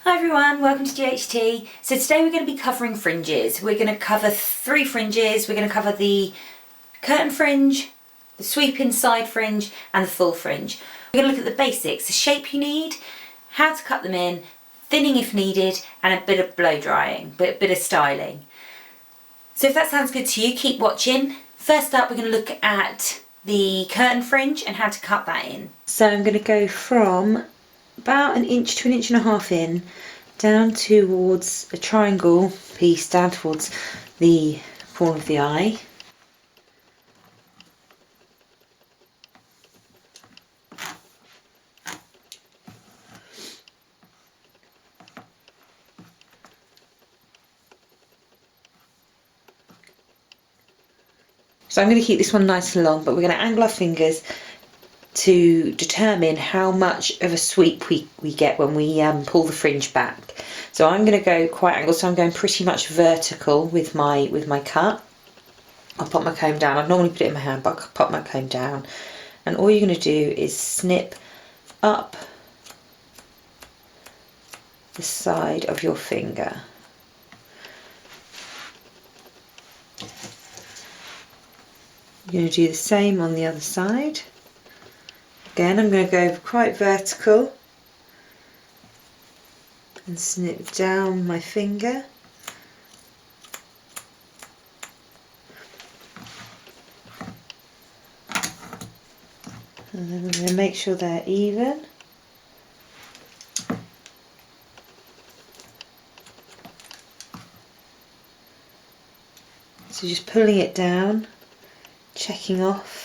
Hi everyone, welcome to GHT. So today we're going to be covering fringes. We're going to cover 3 fringes. We're going to cover the curtain fringe, the sweeping side fringe and the full fringe. We're going to look at the basics, the shape you need, how to cut them in, thinning if needed, and a bit of blow drying, a bit of styling. So if that sounds good to you, keep watching. First up, we're going to look at the curtain fringe and how to cut that in. So I'm going to go from about 1 inch to 1.5 inches in, down towards a triangle piece, down towards the corner of the eye. So I'm going to keep this one nice and long, but we're going to angle our fingers to determine how much of a sweep we get when we pull the fringe back. So I'm going to go quite angled, so I'm going pretty much vertical with my cut. I'll pop my comb down. I'd normally put it in my hand, but I'll pop my comb down. And all you're going to do is snip up the side of your finger. You're going to do the same on the other side. Again, I'm going to go quite vertical and snip down my finger. And then we're going to make sure they're even. So just pulling it down, checking off.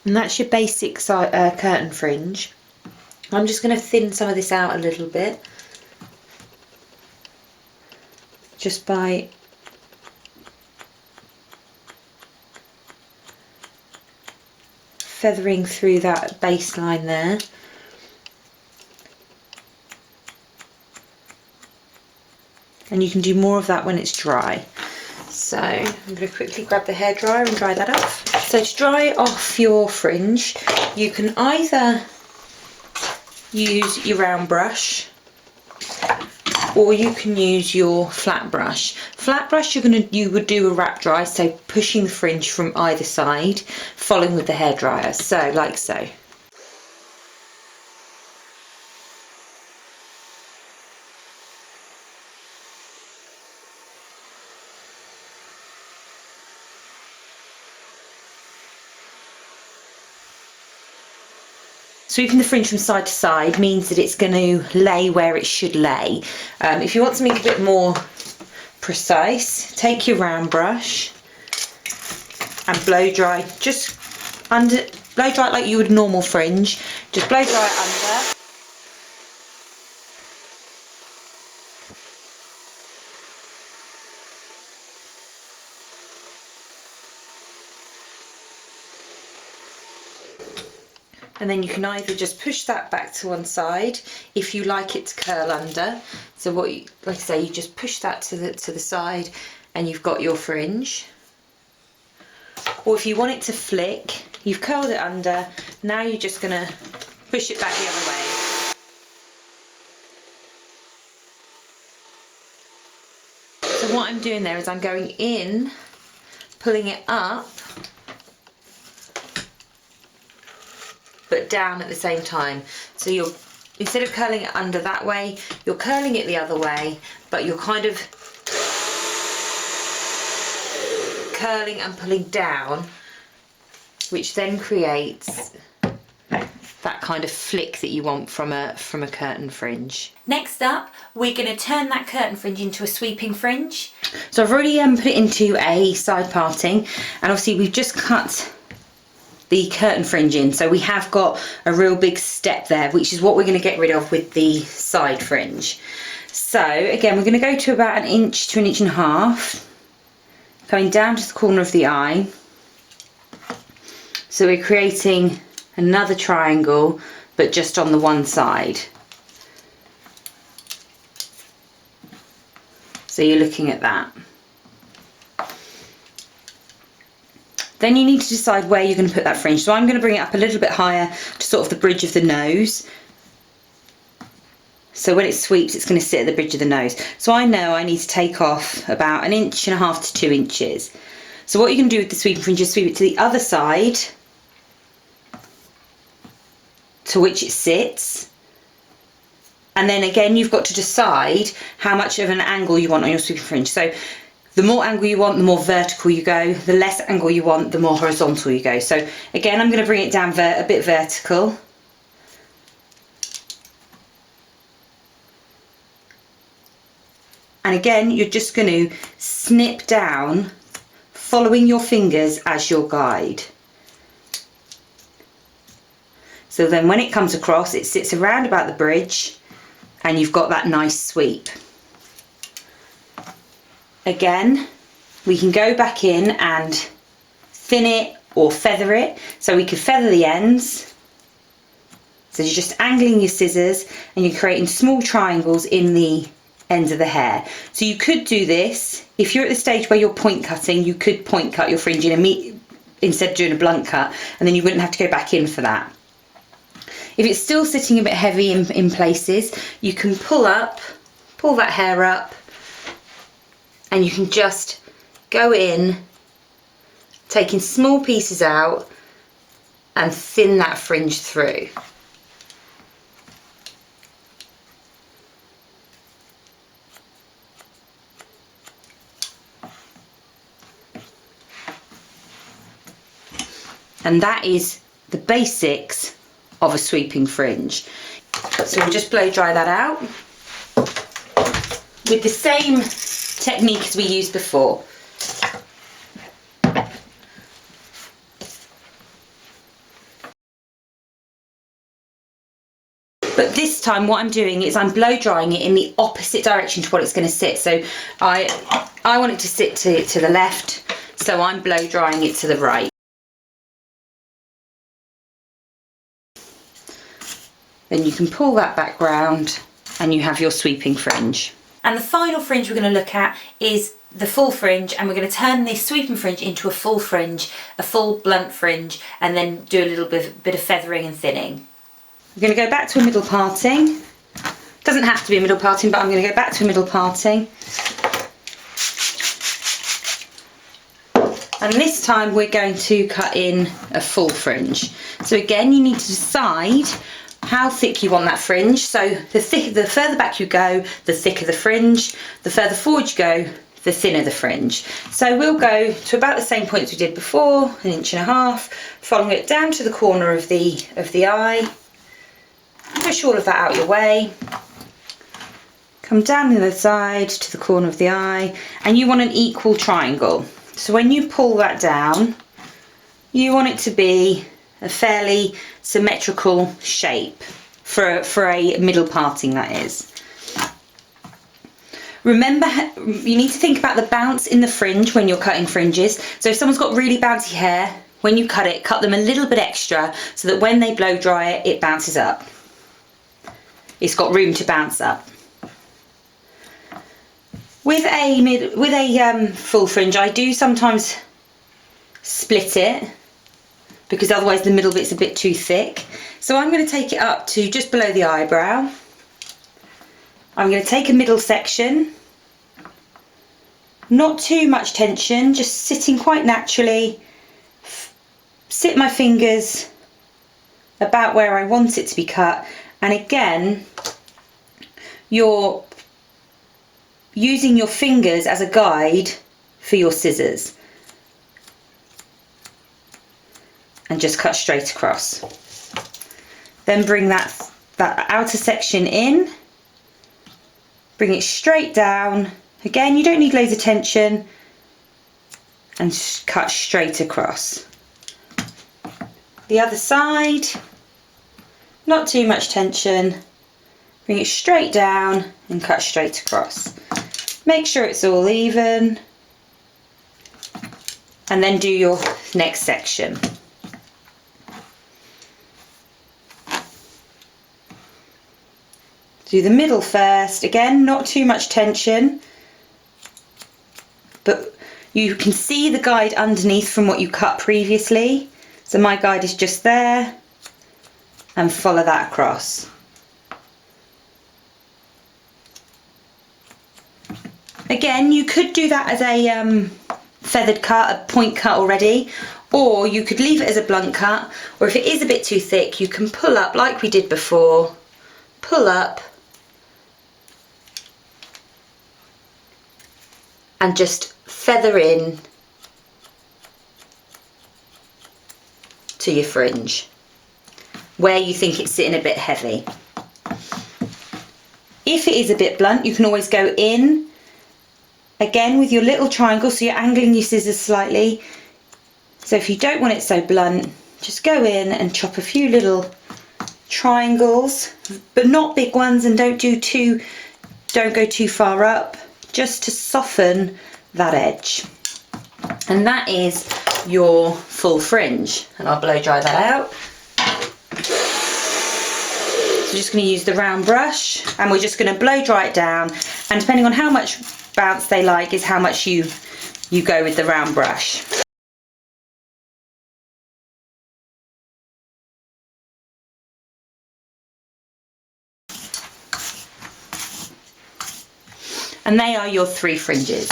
And that's your basic curtain fringe. I'm just going to thin some of this out a little bit, just by feathering through that baseline there. And you can do more of that when it's dry. So I'm going to quickly grab the hairdryer and dry that off. So to dry off your fringe, you can either use your round brush or you can use your flat brush. Flat brush, you would do a wrap dry, so pushing the fringe from either side, following with the hairdryer, so like so. Sweeping the fringe from side to side means that it's going to lay where it should lay. If you want something a bit more precise, take your round brush and blow dry, blow dry it like you would normal fringe. Just blow dry it under. And then you can either just push that back to one side if you like it to curl under. So like I say, you just push that to the side and you've got your fringe. Or if you want it to flick, you've curled it under, now you're just going to push it back the other way. So what I'm doing there is I'm going in, pulling it up, but down at the same time. So you're, instead of curling it under that way, you're curling it the other way, but you're kind of curling and pulling down, which then creates that kind of flick that you want from a curtain fringe. Next up, we're going to turn that curtain fringe into a sweeping fringe. So I've already put it into a side parting, and obviously we've just cut the curtain fringe in, so we have got a real big step there, which is what we're going to get rid of with the side fringe. So again, we're going to go to about 1 inch to 1.5 inches, coming down to the corner of the eye. So we're creating another triangle, but just on the one side. So you're looking at that. Then you need to decide where you're going to put that fringe. So I'm going to bring it up a little bit higher to sort of the bridge of the nose. So when it sweeps, it's going to sit at the bridge of the nose. So I know I need to take off about 1.5 inches to 2 inches. So what you can do with the sweeping fringe is sweep it to the other side to which it sits. And then again, you've got to decide how much of an angle you want on your sweeping fringe. So the more angle you want, the more vertical you go. The less angle you want, the more horizontal you go. So again, I'm going to bring it down a bit vertical. And again, you're just going to snip down, following your fingers as your guide. So then when it comes across, it sits around about the bridge and you've got that nice sweep. Again, we can go back in and thin it or feather it. So we could feather the ends. So you're just angling your scissors and you're creating small triangles in the ends of the hair. So you could do this, if you're at the stage where you're point cutting, you could point cut your fringe instead of doing a blunt cut, and then you wouldn't have to go back in for that. If it's still sitting a bit heavy in places, you can pull that hair up, and you can just go in, taking small pieces out and thin that fringe through. And that is the basics of a sweeping fringe. So we'll just blow dry that out with the same technique as we used before. But this time what I'm doing is I'm blow drying it in the opposite direction to what it's going to sit. So I want it to sit to the left, so I'm blow drying it to the right. Then you can pull that back round and you have your sweeping fringe. And the final fringe we're going to look at is the full fringe, and we're going to turn this sweeping fringe into a full fringe, a full blunt fringe, and then do a little bit of feathering and thinning. We're going to go back to a middle parting. Doesn't have to be a middle parting, but I'm going to go back to a middle parting. And this time we're going to cut in a full fringe. So again, you need to decide how thick you want that fringe. So the further back you go, the thicker the fringe. The further forward you go, the thinner the fringe. So we'll go to about the same points we did before, 1.5 inches, following it down to the corner of the eye. Push all of that out your way. Come down the other side to the corner of the eye, and you want an equal triangle. So when you pull that down, you want it to be a fairly symmetrical shape for a middle parting, that is. Remember, you need to think about the bounce in the fringe when you're cutting fringes. So if someone's got really bouncy hair, when you cut it, cut them a little bit extra so that when they blow dry it, it bounces up. It's got room to bounce up. With a full fringe, I do sometimes split it, because otherwise the middle bit's a bit too thick. So I'm going to take it up to just below the eyebrow. I'm going to take a middle section, not too much tension, just sitting quite naturally. Sit my fingers about where I want it to be cut, and again, you're using your fingers as a guide for your scissors. And just cut straight across. Then bring that outer section in, bring it straight down. Again, you don't need loads of tension, and cut straight across. The other side, not too much tension, bring it straight down and cut straight across. Make sure it's all even, and then do your next section. Do the middle first. Again, not too much tension, but You can see the guide underneath from what you cut previously. So my guide is just there, and follow that across. Again, you could do that as a feathered cut, a point cut already, or you could leave it as a blunt cut, or if it is a bit too thick, you can pull up like we did before, pull up and just feather in to your fringe where you think it's sitting a bit heavy. If it is a bit blunt, you can always go in again with your little triangle, so you're angling your scissors slightly. So if you don't want it so blunt, just go in and chop a few little triangles, but not big ones, and don't go too far up, just to soften that edge. And that is your full fringe, and I'll blow dry that out. So just going to use the round brush, and we're just going to blow dry it down, and depending on how much bounce they like is how much you go with the round brush. And they are your 3 fringes.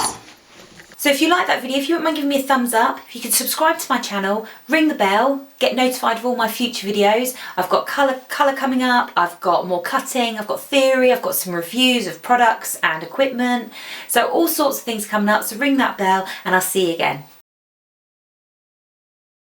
So if you like that video, if you wouldn't mind giving me a thumbs up, if you could subscribe to my channel, ring the bell, get notified of all my future videos. I've got colour coming up, I've got more cutting, I've got theory, I've got some reviews of products and equipment. So all sorts of things coming up, so ring that bell and I'll see you again.